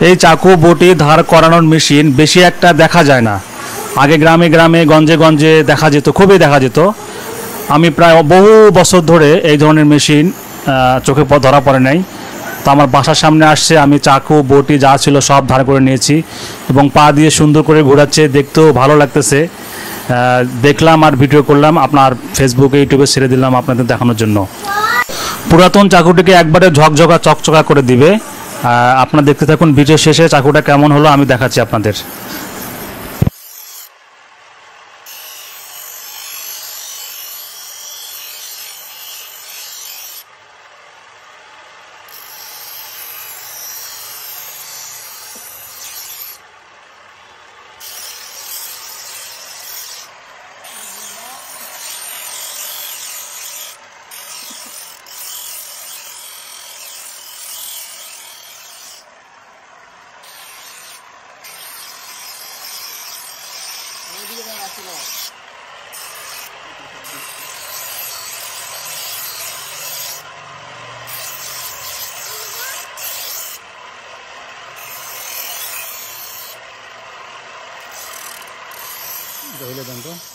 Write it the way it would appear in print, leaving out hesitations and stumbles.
এই চাকু বটি ধার করানোর মেশিন বেশি একটা দেখা যায় না। আগে গ্রামে গ্রামে গঞ্জে গঞ্জে দেখা যেত, খুবই দেখা যেত। আমি প্রায় বহু বছর ধরে এই ধরনের মেশিন চোখে ধরা পড়ে নাই। তো আমার বাসার সামনে আসছে, আমি চাকু বটি যা ছিল সব ধার করে নিয়েছি এবং পা দিয়ে সুন্দর করে ঘোরাচ্ছে, দেখতেও ভালো লাগতেছে। দেখলাম আর ভিডিও করলাম, আপনার ফেসবুকে ইউটিউবে ছেড়ে দিলাম আপনাদের দেখানোর জন্য। পুরাতন চাকুটিকে একবারে ঝকঝকা চকচকা করে দিবে। আপনারা দেখতে থাকুন, ভিডিও শেষে চাকুটা কেমন হলো আমি দেখাচ্ছি আপনাদের। রইলে দেন তো।